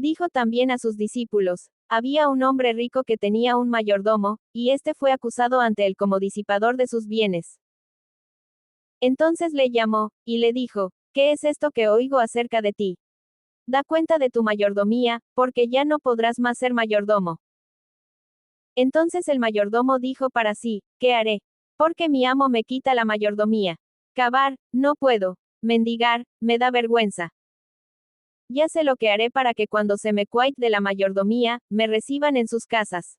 Dijo también a sus discípulos: había un hombre rico que tenía un mayordomo, y éste fue acusado ante él como disipador de sus bienes. Entonces le llamó, y le dijo: ¿qué es esto que oigo acerca de ti? Da cuenta de tu mayordomía, porque ya no podrás más ser mayordomo. Entonces el mayordomo dijo para sí: ¿qué haré? Porque mi amo me quita la mayordomía. Cavar, no puedo. Mendigar, me da vergüenza. Ya sé lo que haré para que cuando se me cuite de la mayordomía, me reciban en sus casas.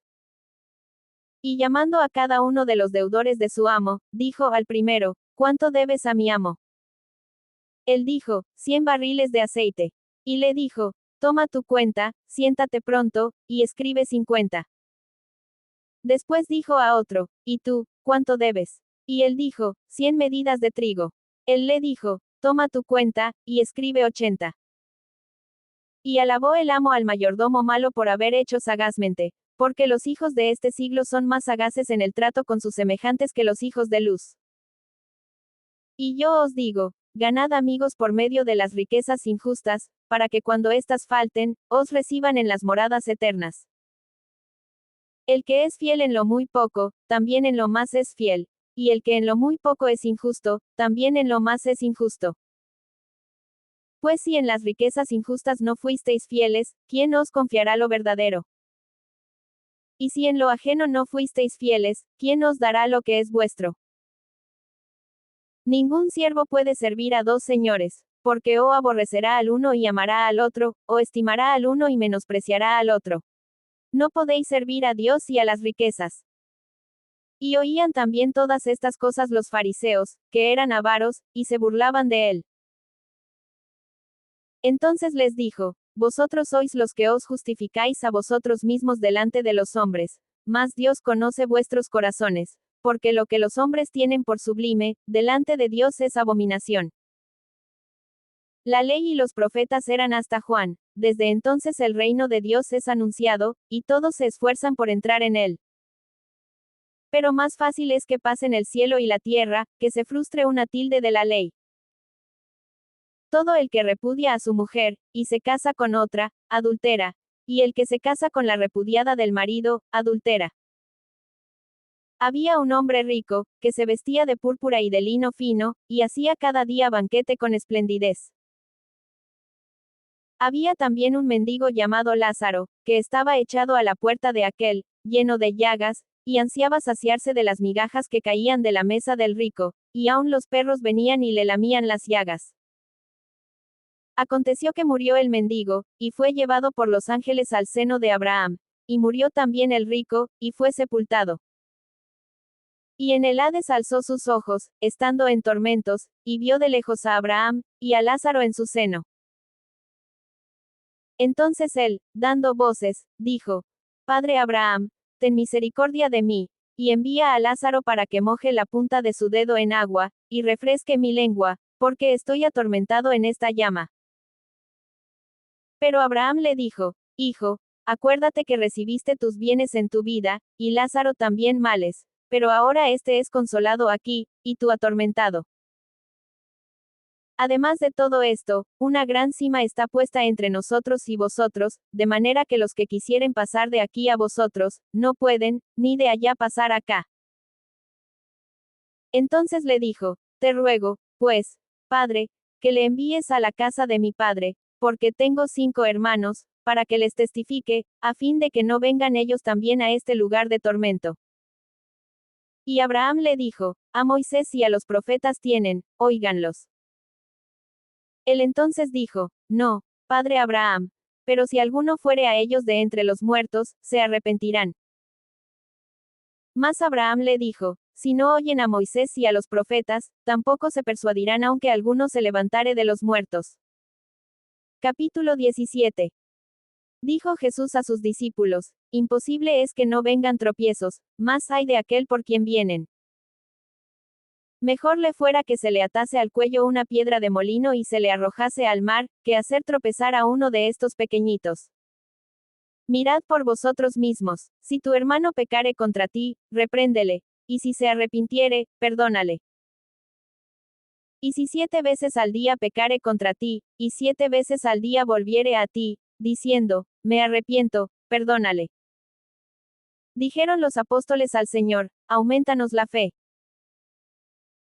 Y llamando a cada uno de los deudores de su amo, dijo al primero: ¿cuánto debes a mi amo? Él dijo: 100 barriles de aceite. Y le dijo: toma tu cuenta, siéntate pronto, y escribe 50. Después dijo a otro: ¿y tú, cuánto debes? Y él dijo: 100 medidas de trigo. Él le dijo: toma tu cuenta, y escribe 80. Y alabó el amo al mayordomo malo por haber hecho sagazmente, porque los hijos de este siglo son más sagaces en el trato con sus semejantes que los hijos de luz. Y yo os digo: ganad amigos por medio de las riquezas injustas, para que cuando éstas falten, os reciban en las moradas eternas. El que es fiel en lo muy poco, también en lo más es fiel, y el que en lo muy poco es injusto, también en lo más es injusto. Pues si en las riquezas injustas no fuisteis fieles, ¿quién os confiará lo verdadero? Y si en lo ajeno no fuisteis fieles, ¿quién os dará lo que es vuestro? Ningún siervo puede servir a dos señores, porque o aborrecerá al uno y amará al otro, o estimará al uno y menospreciará al otro. No podéis servir a Dios y a las riquezas. Y oían también todas estas cosas los fariseos, que eran avaros, y se burlaban de él. Entonces les dijo: vosotros sois los que os justificáis a vosotros mismos delante de los hombres, mas Dios conoce vuestros corazones, porque lo que los hombres tienen por sublime, delante de Dios es abominación. La ley y los profetas eran hasta Juan. Desde entonces el reino de Dios es anunciado, y todos se esfuerzan por entrar en él. Pero más fácil es que pasen el cielo y la tierra, que se frustre una tilde de la ley. Todo el que repudia a su mujer, y se casa con otra, adultera, y el que se casa con la repudiada del marido, adultera. Había un hombre rico, que se vestía de púrpura y de lino fino, y hacía cada día banquete con esplendidez. Había también un mendigo llamado Lázaro, que estaba echado a la puerta de aquel, lleno de llagas, y ansiaba saciarse de las migajas que caían de la mesa del rico, y aun los perros venían y le lamían las llagas. Aconteció que murió el mendigo, y fue llevado por los ángeles al seno de Abraham, y murió también el rico, y fue sepultado. Y en el Hades alzó sus ojos, estando en tormentos, y vio de lejos a Abraham, y a Lázaro en su seno. Entonces él, dando voces, dijo: Padre Abraham, ten misericordia de mí, y envía a Lázaro para que moje la punta de su dedo en agua, y refresque mi lengua, porque estoy atormentado en esta llama. Pero Abraham le dijo: Hijo, acuérdate que recibiste tus bienes en tu vida, y Lázaro también males, pero ahora éste es consolado aquí, y tú atormentado. Además de todo esto, una gran sima está puesta entre nosotros y vosotros, de manera que los que quisieren pasar de aquí a vosotros, no pueden, ni de allá pasar acá. Entonces le dijo: Te ruego, pues, Padre, que le envíes a la casa de mi padre, porque tengo 5 hermanos, para que les testifique, a fin de que no vengan ellos también a este lugar de tormento. Y Abraham le dijo: A Moisés y a los profetas tienen, óiganlos. Él entonces dijo: No, padre Abraham, pero si alguno fuere a ellos de entre los muertos, se arrepentirán. Mas Abraham le dijo: Si no oyen a Moisés y a los profetas, tampoco se persuadirán aunque alguno se levantare de los muertos. Capítulo 17. Dijo Jesús a sus discípulos: Imposible es que no vengan tropiezos, mas hay de aquel por quien vienen. Mejor le fuera que se le atase al cuello una piedra de molino y se le arrojase al mar, que hacer tropezar a uno de estos pequeñitos. Mirad por vosotros mismos: si tu hermano pecare contra ti, repréndele, y si se arrepintiere, perdónale. Y si 7 veces al día pecare contra ti, y 7 veces al día volviere a ti, diciendo, me arrepiento, perdónale. Dijeron los apóstoles al Señor, aumentanos la fe.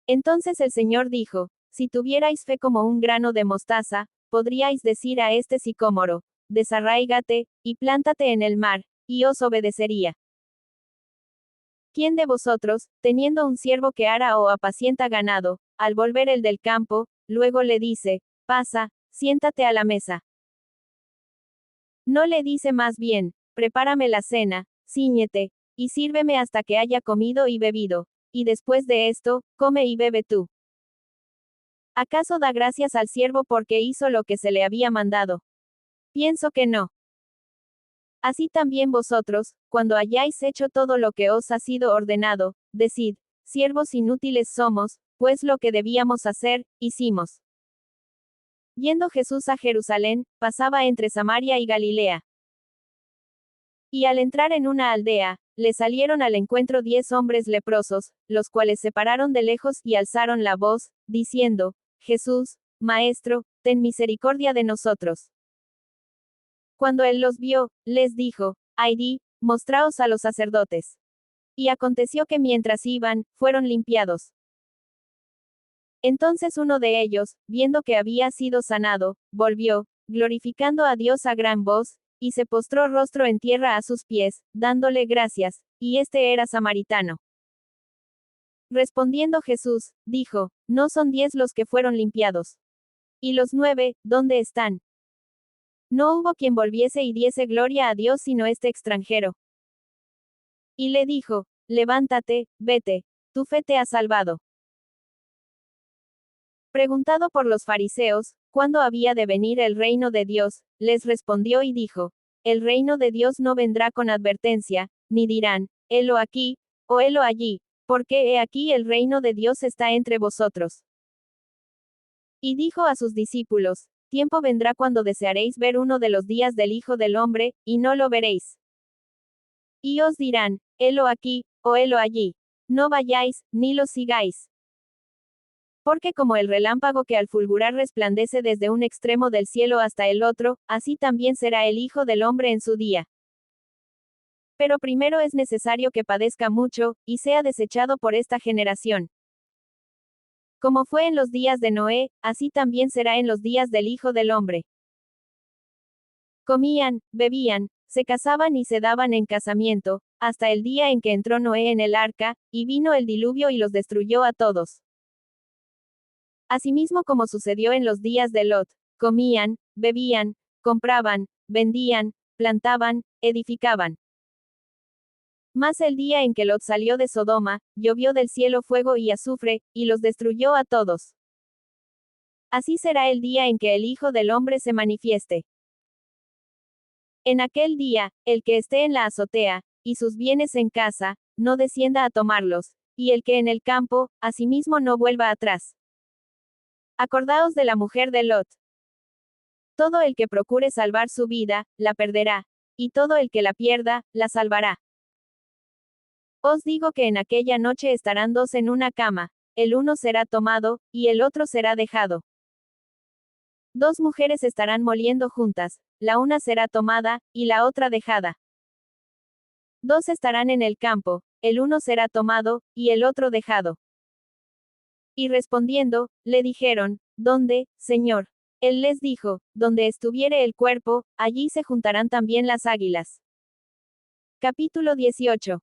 Entonces el Señor dijo, si tuvierais fe como un grano de mostaza, podríais decir a este sicómoro, desarráigate, y plántate en el mar, y os obedecería. ¿Quién de vosotros, teniendo un siervo que ara o apacienta ganado, al volver el del campo, luego le dice, pasa, siéntate a la mesa? No le dice más bien, prepárame la cena, cíñete, y sírveme hasta que haya comido y bebido, y después de esto, come y bebe tú. ¿Acaso da gracias al siervo porque hizo lo que se le había mandado? Pienso que no. Así también vosotros, cuando hayáis hecho todo lo que os ha sido ordenado, decid, siervos inútiles somos, pues lo que debíamos hacer, hicimos. Yendo Jesús a Jerusalén, pasaba entre Samaria y Galilea. Y al entrar en una aldea, le salieron al encuentro 10 hombres leprosos, los cuales se pararon de lejos y alzaron la voz, diciendo, Jesús, Maestro, ten misericordia de nosotros. Cuando él los vio, les dijo, Aidí, mostraos a los sacerdotes. Y aconteció que mientras iban, fueron limpiados. Entonces uno de ellos, viendo que había sido sanado, volvió, glorificando a Dios a gran voz, y se postró rostro en tierra a sus pies, dándole gracias, y este era samaritano. Respondiendo Jesús, dijo, ¿no son 10 los que fueron limpiados? ¿Y los 9, dónde están? No hubo quien volviese y diese gloria a Dios sino este extranjero. Y le dijo, levántate, vete, tu fe te ha salvado. Preguntado por los fariseos, ¿cuándo había de venir el reino de Dios?, les respondió y dijo, el reino de Dios no vendrá con advertencia, ni dirán, helo aquí, o helo allí, porque he aquí el reino de Dios está entre vosotros. Y dijo a sus discípulos, tiempo vendrá cuando desearéis ver uno de los días del Hijo del Hombre, y no lo veréis. Y os dirán, helo aquí, o helo allí. No vayáis, ni lo sigáis. Porque como el relámpago que al fulgurar resplandece desde un extremo del cielo hasta el otro, así también será el Hijo del Hombre en su día. Pero primero es necesario que padezca mucho, y sea desechado por esta generación. Como fue en los días de Noé, así también será en los días del Hijo del Hombre. Comían, bebían, se casaban y se daban en casamiento, hasta el día en que entró Noé en el arca, y vino el diluvio y los destruyó a todos. Asimismo como sucedió en los días de Lot, comían, bebían, compraban, vendían, plantaban, edificaban. Mas el día en que Lot salió de Sodoma, llovió del cielo fuego y azufre, y los destruyó a todos. Así será el día en que el Hijo del Hombre se manifieste. En aquel día, el que esté en la azotea, y sus bienes en casa, no descienda a tomarlos, y el que en el campo, asimismo no vuelva atrás. Acordaos de la mujer de Lot. Todo el que procure salvar su vida, la perderá, y todo el que la pierda, la salvará. Os digo que en aquella noche estarán 2 en una cama, el uno será tomado, y el otro será dejado. 2 mujeres estarán moliendo juntas, la una será tomada, y la otra dejada. 2 estarán en el campo, el uno será tomado, y el otro dejado. Y respondiendo, le dijeron, ¿dónde, Señor? Él les dijo, donde estuviere el cuerpo, allí se juntarán también las águilas. Capítulo 18.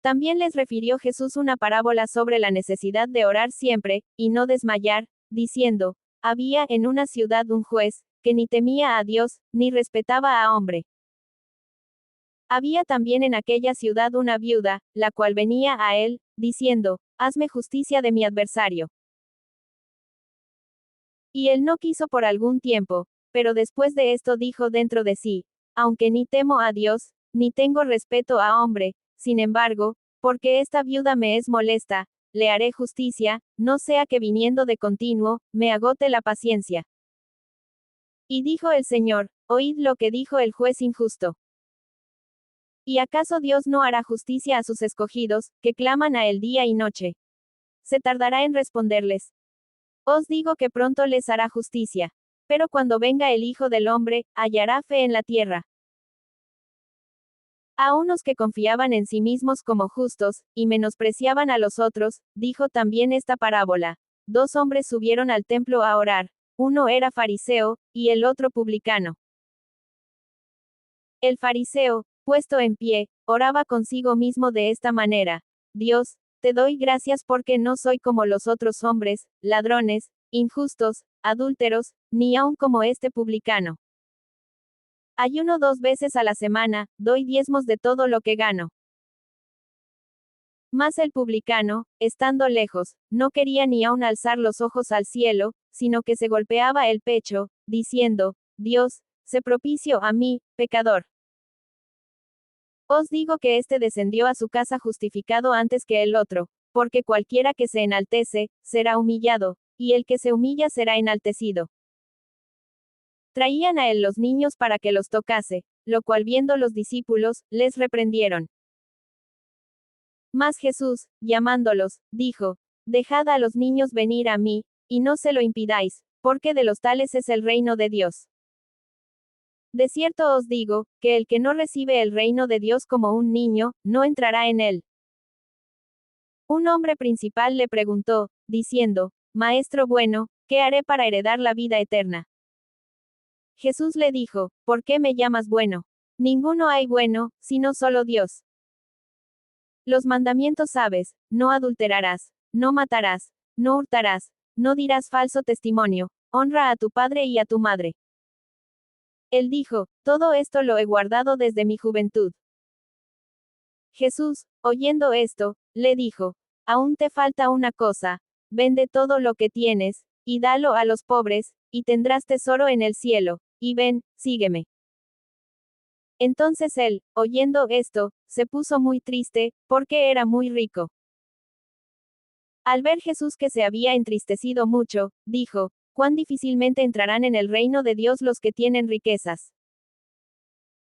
También les refirió Jesús una parábola sobre la necesidad de orar siempre, y no desmayar, diciendo, había en una ciudad un juez, que ni temía a Dios, ni respetaba a hombre. Había también en aquella ciudad una viuda, la cual venía a él, diciendo, hazme justicia de mi adversario. Y él no quiso por algún tiempo, pero después de esto dijo dentro de sí, aunque ni temo a Dios, ni tengo respeto a hombre, sin embargo, porque esta viuda me es molesta, le haré justicia, no sea que viniendo de continuo, me agote la paciencia. Y dijo el Señor, oíd lo que dijo el juez injusto. ¿Y acaso Dios no hará justicia a sus escogidos, que claman a él día y noche? ¿Se tardará en responderles? Os digo que pronto les hará justicia. Pero cuando venga el Hijo del Hombre, hallará fe en la tierra. A unos que confiaban en sí mismos como justos, y menospreciaban a los otros, dijo también esta parábola. 2 hombres subieron al templo a orar. Uno era fariseo, y el otro publicano. El fariseo, puesto en pie, oraba consigo mismo de esta manera: Dios, te doy gracias porque no soy como los otros hombres, ladrones, injustos, adúlteros, ni aun como este publicano. Ayuno 2 veces a la semana, doy diezmos de todo lo que gano. Mas el publicano, estando lejos, no quería ni aun alzar los ojos al cielo, sino que se golpeaba el pecho, diciendo: Dios, sé propicio a mí, pecador. Os digo que éste descendió a su casa justificado antes que el otro, porque cualquiera que se enaltece, será humillado, y el que se humilla será enaltecido. Traían a él los niños para que los tocase, lo cual viendo los discípulos, les reprendieron. Mas Jesús, llamándolos, dijo: Dejad a los niños venir a mí, y no se lo impidáis, porque de los tales es el reino de Dios. De cierto os digo, que el que no recibe el reino de Dios como un niño, no entrará en él. Un hombre principal le preguntó, diciendo: Maestro bueno, ¿qué haré para heredar la vida eterna? Jesús le dijo: ¿Por qué me llamas bueno? Ninguno hay bueno, sino solo Dios. Los mandamientos sabes: no adulterarás, no matarás, no hurtarás, no dirás falso testimonio, honra a tu padre y a tu madre. Él dijo: Todo esto lo he guardado desde mi juventud. Jesús, oyendo esto, le dijo: Aún te falta una cosa, vende todo lo que tienes, y dalo a los pobres, y tendrás tesoro en el cielo, y ven, sígueme. Entonces él, oyendo esto, se puso muy triste, porque era muy rico. Al ver Jesús que se había entristecido mucho, dijo: Cuán difícilmente entrarán en el reino de Dios los que tienen riquezas.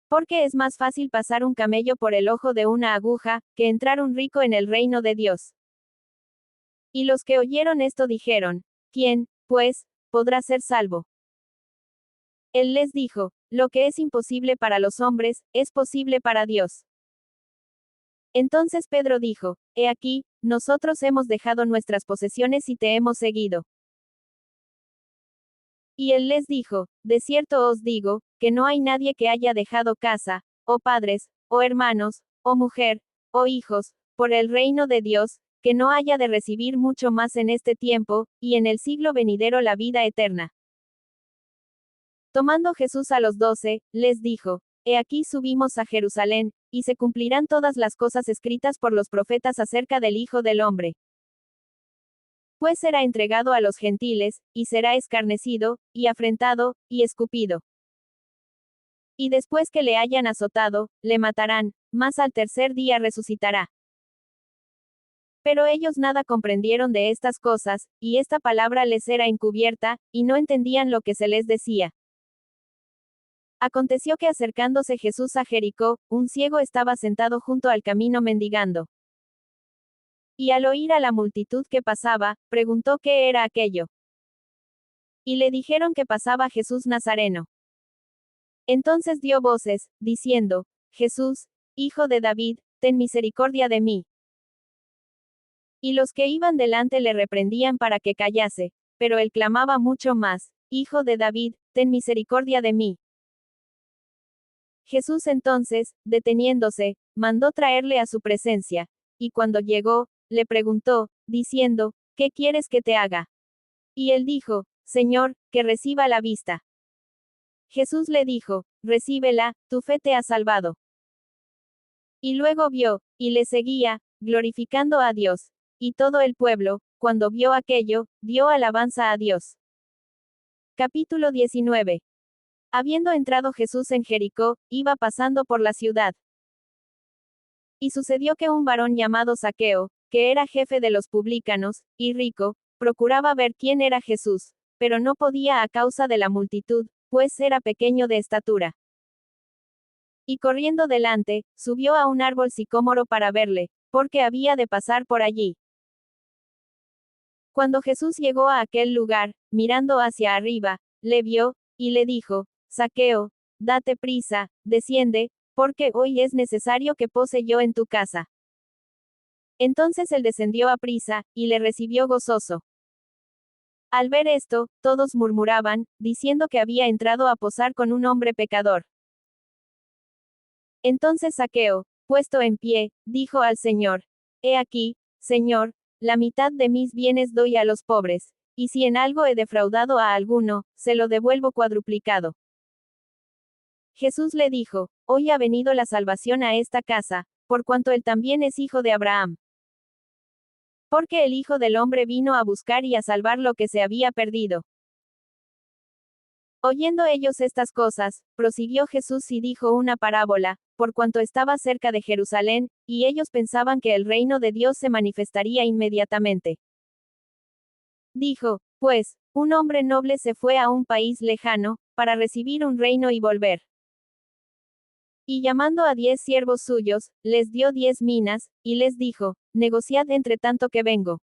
Porque es más fácil pasar un camello por el ojo de una aguja, que entrar un rico en el reino de Dios. Y los que oyeron esto dijeron: ¿Quién, pues, podrá ser salvo? Él les dijo: Lo que es imposible para los hombres, es posible para Dios. Entonces Pedro dijo: He aquí, nosotros hemos dejado nuestras posesiones y te hemos seguido. Y él les dijo: De cierto os digo, que no hay nadie que haya dejado casa, o padres, o hermanos, o mujer, o hijos, por el reino de Dios, que no haya de recibir mucho más en este tiempo, y en el siglo venidero la vida eterna. Tomando Jesús a los 12, les dijo: He aquí subimos a Jerusalén, y se cumplirán todas las cosas escritas por los profetas acerca del Hijo del Hombre. Pues será entregado a los gentiles, y será escarnecido, y afrentado, y escupido. Y después que le hayan azotado, le matarán, mas al tercer día resucitará. Pero ellos nada comprendieron de estas cosas, y esta palabra les era encubierta, y no entendían lo que se les decía. Aconteció que acercándose Jesús a Jericó, un ciego estaba sentado junto al camino mendigando. Y al oír a la multitud que pasaba, preguntó qué era aquello. Y le dijeron que pasaba Jesús Nazareno. Entonces dio voces, diciendo: Jesús, Hijo de David, ten misericordia de mí. Y los que iban delante le reprendían para que callase, pero él clamaba mucho más: Hijo de David, ten misericordia de mí. Jesús entonces, deteniéndose, mandó traerle a su presencia, y cuando llegó, le preguntó, diciendo: ¿Qué quieres que te haga? Y él dijo: Señor, que reciba la vista. Jesús le dijo: Recíbela, tu fe te ha salvado. Y luego vio, y le seguía, glorificando a Dios. Y todo el pueblo, cuando vio aquello, dio alabanza a Dios. Capítulo 19. Habiendo entrado Jesús en Jericó, iba pasando por la ciudad. Y sucedió que un varón llamado Zaqueo, que era jefe de los publicanos, y rico, procuraba ver quién era Jesús, pero no podía a causa de la multitud, pues era pequeño de estatura. Y corriendo delante, subió a un árbol sicómoro para verle, porque había de pasar por allí. Cuando Jesús llegó a aquel lugar, mirando hacia arriba, le vio, y le dijo, Zaqueo, date prisa, desciende, porque hoy es necesario que pose yo en tu casa. Entonces él descendió a prisa, y le recibió gozoso. Al ver esto, todos murmuraban, diciendo que había entrado a posar con un hombre pecador. Entonces Zaqueo, puesto en pie, dijo al Señor, He aquí, Señor, la mitad de mis bienes doy a los pobres, y si en algo he defraudado a alguno, se lo devuelvo cuadruplicado. Jesús le dijo, Hoy ha venido la salvación a esta casa, por cuanto él también es hijo de Abraham. Porque el Hijo del Hombre vino a buscar y a salvar lo que se había perdido. Oyendo ellos estas cosas, prosiguió Jesús y dijo una parábola, por cuanto estaba cerca de Jerusalén, y ellos pensaban que el reino de Dios se manifestaría inmediatamente. Dijo, pues, un hombre noble se fue a un país lejano, para recibir un reino y volver. Y llamando a 10 siervos suyos, les dio 10 minas, y les dijo, negociad entre tanto que vengo.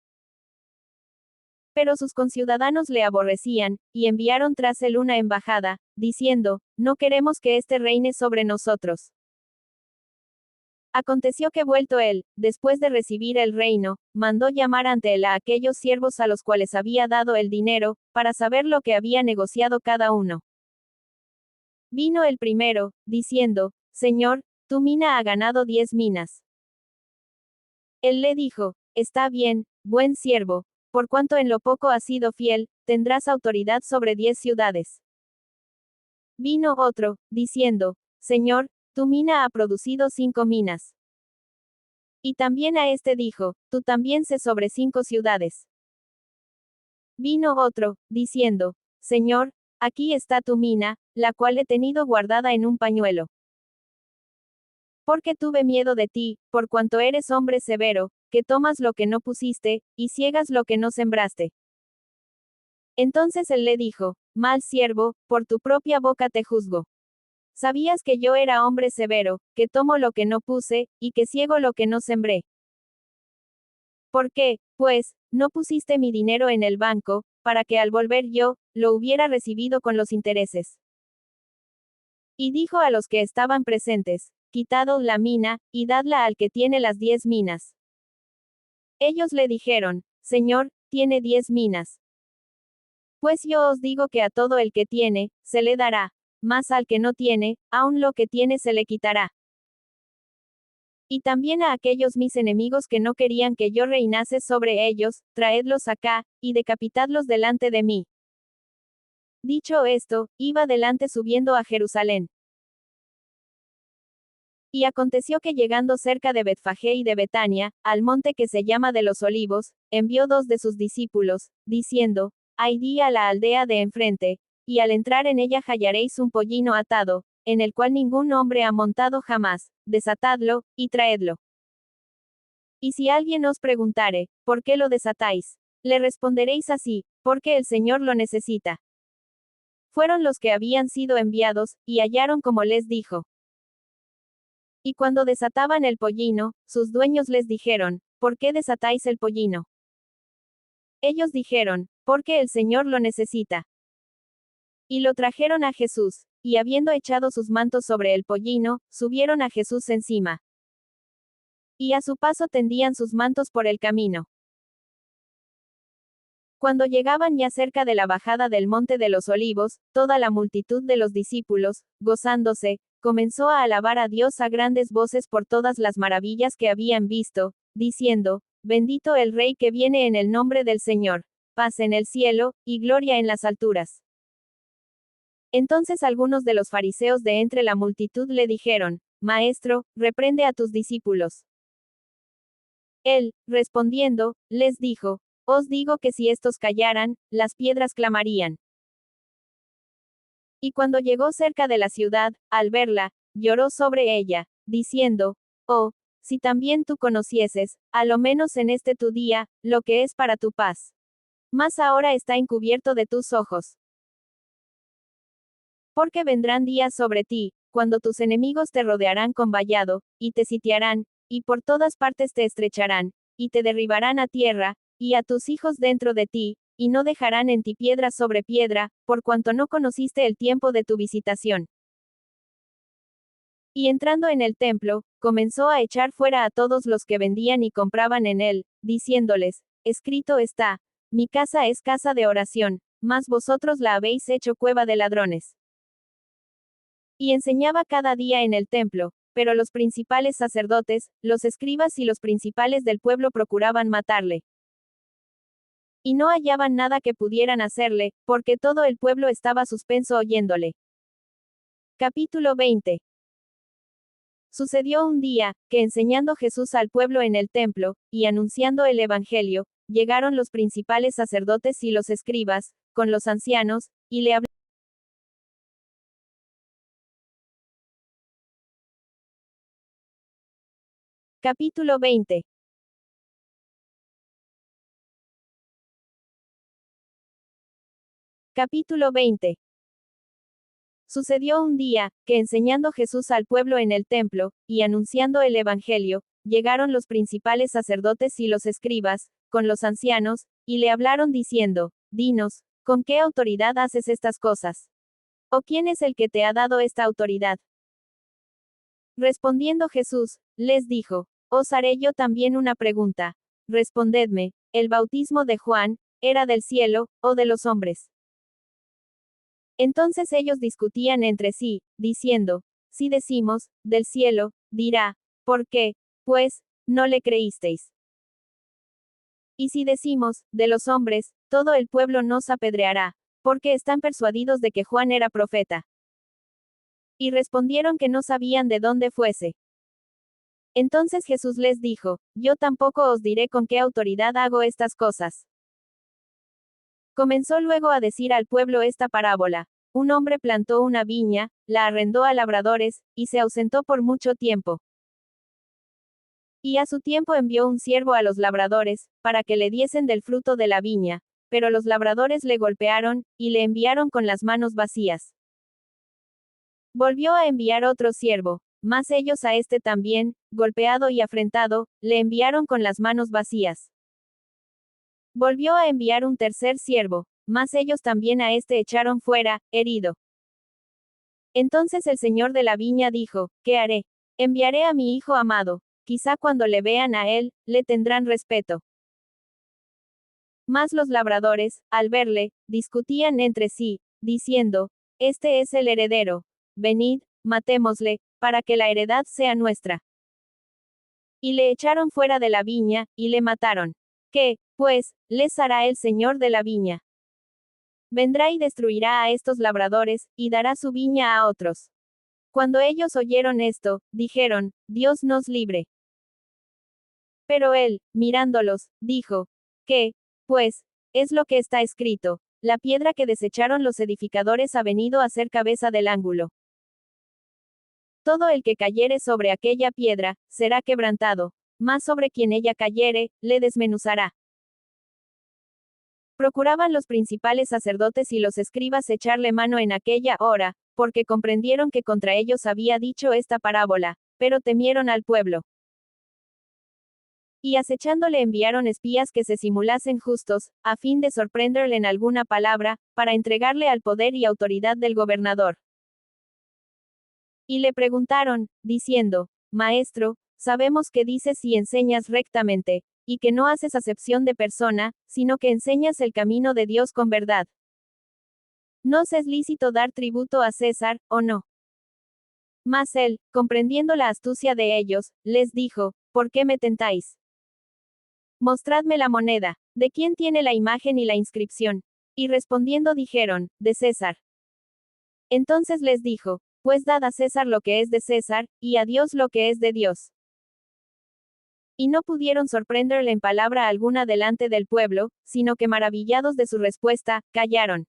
Pero sus conciudadanos le aborrecían, y enviaron tras él una embajada, diciendo, no queremos que éste reine sobre nosotros. Aconteció que vuelto él, después de recibir el reino, mandó llamar ante él a aquellos siervos a los cuales había dado el dinero, para saber lo que había negociado cada uno. Vino el primero, diciendo, Señor, tu mina ha ganado 10 minas. Él le dijo, está bien, buen siervo, por cuanto en lo poco has sido fiel, tendrás autoridad sobre 10 ciudades. Vino otro, diciendo, Señor, tu mina ha producido 5 minas. Y también a este dijo, tú también sé sobre 5 ciudades. Vino otro, diciendo, Señor, aquí está tu mina, la cual he tenido guardada en un pañuelo. Porque tuve miedo de ti, por cuanto eres hombre severo, que tomas lo que no pusiste, y ciegas lo que no sembraste. Entonces él le dijo, mal siervo, por tu propia boca te juzgo. Sabías que yo era hombre severo, que tomo lo que no puse, y que ciego lo que no sembré. ¿Por qué, pues, no pusiste mi dinero en el banco, para que al volver yo, lo hubiera recibido con los intereses? Y dijo a los que estaban presentes, quitad la mina, y dadla al que tiene las 10 minas. Ellos le dijeron, Señor, tiene 10 minas. Pues yo os digo que a todo el que tiene, se le dará, mas al que no tiene, aun lo que tiene se le quitará. Y también a aquellos mis enemigos que no querían que yo reinase sobre ellos, traedlos acá, y decapitadlos delante de mí. Dicho esto, iba delante subiendo a Jerusalén. Y aconteció que llegando cerca de Betfagé y de Betania, al monte que se llama de los Olivos, envió 2 de sus discípulos, diciendo, Id a la aldea de enfrente, y al entrar en ella hallaréis un pollino atado, en el cual ningún hombre ha montado jamás, desatadlo, y traedlo. Y si alguien os preguntare, ¿por qué lo desatáis? Le responderéis así, porque el Señor lo necesita. Fueron los que habían sido enviados, y hallaron como les dijo. Y cuando desataban el pollino, sus dueños les dijeron, ¿por qué desatáis el pollino? Ellos dijeron, porque el Señor lo necesita. Y lo trajeron a Jesús, y habiendo echado sus mantos sobre el pollino, subieron a Jesús encima. Y a su paso tendían sus mantos por el camino. Cuando llegaban ya cerca de la bajada del monte de los Olivos, toda la multitud de los discípulos, gozándose, comenzó a alabar a Dios a grandes voces por todas las maravillas que habían visto, diciendo, bendito el Rey que viene en el nombre del Señor, paz en el cielo, y gloria en las alturas. Entonces algunos de los fariseos de entre la multitud le dijeron, Maestro, reprende a tus discípulos. Él, respondiendo, les dijo, os digo que si estos callaran, las piedras clamarían. Y cuando llegó cerca de la ciudad, al verla, lloró sobre ella, diciendo, oh, si también tú conocieses, a lo menos en este tu día, lo que es para tu paz. Mas ahora está encubierto de tus ojos. Porque vendrán días sobre ti, cuando tus enemigos te rodearán con vallado, y te sitiarán, y por todas partes te estrecharán, y te derribarán a tierra, y a tus hijos dentro de ti, y no dejarán en ti piedra sobre piedra, por cuanto no conociste el tiempo de tu visitación. Y entrando en el templo, comenzó a echar fuera a todos los que vendían y compraban en él, diciéndoles, escrito está, mi casa es casa de oración, mas vosotros la habéis hecho cueva de ladrones. Y enseñaba cada día en el templo, pero los principales sacerdotes, los escribas y los principales del pueblo procuraban matarle. Y no hallaban nada que pudieran hacerle, porque todo el pueblo estaba suspenso oyéndole. Capítulo 20. Sucedió un día, que enseñando Jesús al pueblo en el templo, y anunciando el Evangelio, llegaron los principales sacerdotes y los escribas, con los ancianos, y le hablaron. Capítulo 20. Capítulo 20. Sucedió un día, que enseñando Jesús al pueblo en el templo, y anunciando el Evangelio, llegaron los principales sacerdotes y los escribas, con los ancianos, y le hablaron diciendo, dinos, ¿con qué autoridad haces estas cosas? ¿O quién es el que te ha dado esta autoridad? Respondiendo Jesús, les dijo, os haré yo también una pregunta. Respondedme, ¿el bautismo de Juan, era del cielo, o de los hombres? Entonces ellos discutían entre sí, diciendo, si decimos, del cielo, dirá, ¿por qué, pues, no le creísteis? Y si decimos, de los hombres, todo el pueblo nos apedreará, porque están persuadidos de que Juan era profeta. Y respondieron que no sabían de dónde fuese. Entonces Jesús les dijo, yo tampoco os diré con qué autoridad hago estas cosas. Comenzó luego a decir al pueblo esta parábola. Un hombre plantó una viña, la arrendó a labradores, y se ausentó por mucho tiempo. Y a su tiempo envió un siervo a los labradores, para que le diesen del fruto de la viña, pero los labradores le golpearon, y le enviaron con las manos vacías. Volvió a enviar otro siervo, mas ellos a este también, golpeado y afrentado, le enviaron con las manos vacías. Volvió a enviar un tercer siervo, mas ellos también a este echaron fuera, herido. Entonces el señor de la viña dijo, ¿qué haré? Enviaré a mi hijo amado, quizá cuando le vean a él, le tendrán respeto. Mas los labradores, al verle, discutían entre sí, diciendo, este es el heredero, venid, matémosle, para que la heredad sea nuestra. Y le echaron fuera de la viña, y le mataron. ¿Qué, pues, les hará el señor de la viña? Vendrá y destruirá a estos labradores, y dará su viña a otros. Cuando ellos oyeron esto, dijeron, Dios nos libre. Pero él, mirándolos, dijo, ¿qué, pues, es lo que está escrito? La piedra que desecharon los edificadores ha venido a ser cabeza del ángulo. Todo el que cayere sobre aquella piedra, será quebrantado, mas sobre quien ella cayere, le desmenuzará. Procuraban los principales sacerdotes y los escribas echarle mano en aquella hora, porque comprendieron que contra ellos había dicho esta parábola, pero temieron al pueblo. Y acechándole enviaron espías que se simulasen justos, a fin de sorprenderle en alguna palabra, para entregarle al poder y autoridad del gobernador. Y le preguntaron, diciendo, Maestro, sabemos que dices y enseñas rectamente, y que no haces acepción de persona, sino que enseñas el camino de Dios con verdad. ¿Nos es lícito dar tributo a César, o no? Mas él, comprendiendo la astucia de ellos, les dijo, ¿por qué me tentáis? Mostradme la moneda. ¿De quién tiene la imagen y la inscripción? Y respondiendo dijeron, de César. Entonces les dijo, pues dad a César lo que es de César, y a Dios lo que es de Dios. Y no pudieron sorprenderle en palabra alguna delante del pueblo, sino que maravillados de su respuesta, callaron.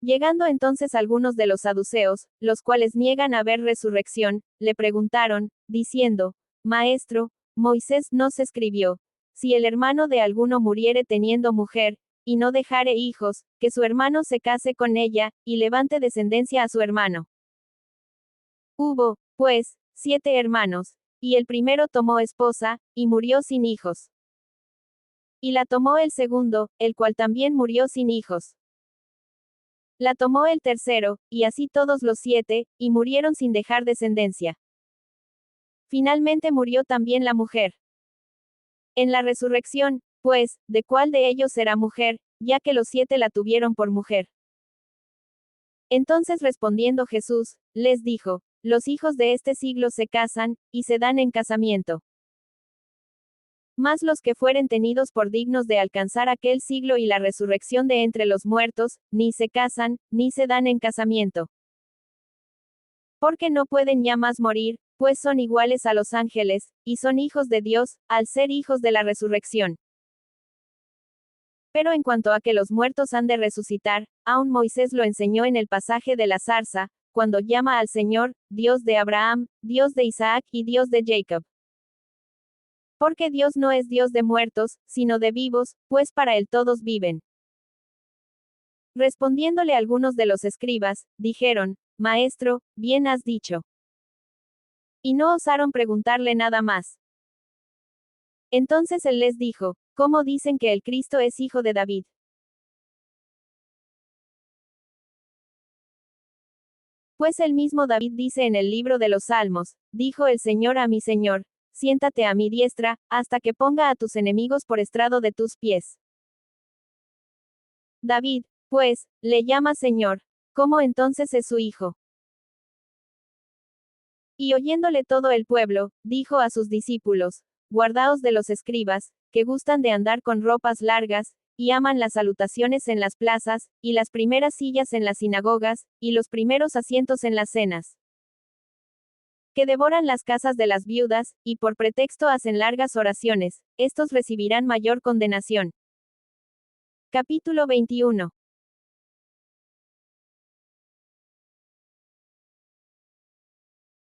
Llegando entonces algunos de los saduceos, los cuales niegan haber resurrección, le preguntaron, diciendo, Maestro, Moisés nos escribió, si el hermano de alguno muriere teniendo mujer, y no dejare hijos, que su hermano se case con ella, y levante descendencia a su hermano. Hubo, pues, 7 hermanos, y el primero tomó esposa, y murió sin hijos. Y la tomó el segundo, el cual también murió sin hijos. La tomó el tercero, y así todos los 7, y murieron sin dejar descendencia. Finalmente murió también la mujer. En la resurrección, pues, ¿de cuál de ellos será mujer, ya que los 7 la tuvieron por mujer? Entonces respondiendo Jesús, les dijo, los hijos de este siglo se casan, y se dan en casamiento. Mas los que fueren tenidos por dignos de alcanzar aquel siglo y la resurrección de entre los muertos, ni se casan, ni se dan en casamiento. Porque no pueden ya más morir, pues son iguales a los ángeles, y son hijos de Dios, al ser hijos de la resurrección. Pero en cuanto a que los muertos han de resucitar, aún Moisés lo enseñó en el pasaje de la zarza, cuando llama al Señor, Dios de Abraham, Dios de Isaac y Dios de Jacob. Porque Dios no es Dios de muertos, sino de vivos, pues para él todos viven. Respondiéndole algunos de los escribas, dijeron, Maestro, bien has dicho. Y no osaron preguntarle nada más. Entonces él les dijo, ¿cómo dicen que el Cristo es hijo de David? Pues el mismo David dice en el libro de los Salmos, dijo el Señor a mi Señor, siéntate a mi diestra, hasta que ponga a tus enemigos por estrado de tus pies. David, pues, le llama Señor, ¿cómo entonces es su hijo? Y oyéndole todo el pueblo, dijo a sus discípulos, guardaos de los escribas, que gustan de andar con ropas largas, y aman las salutaciones en las plazas, y las primeras sillas en las sinagogas, y los primeros asientos en las cenas. Que devoran las casas de las viudas, y por pretexto hacen largas oraciones, estos recibirán mayor condenación. Capítulo 21.